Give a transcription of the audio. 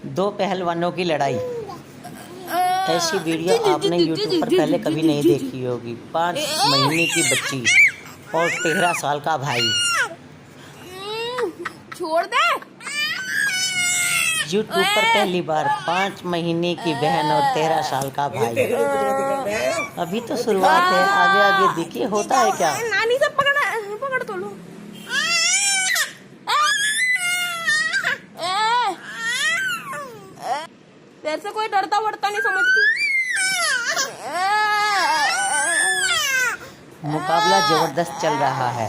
दो पहलवानों की लड़ाई। ऐसी वीडियो आपने YouTube पर पहले कभी नहीं देखी होगी। 5 महीने की बच्ची और 13 साल का भाई। छोड़ दे। YouTube पर पहली बार 5 महीने की बहन और 13 साल का भाई। अभी तो शुरुआत है, आगे आगे देखिए होता है क्या। नानी से पकड़ तो लो। तेरे से कोई डरता वरता नहीं समझती। मुकाबला जबरदस्त चल रहा है।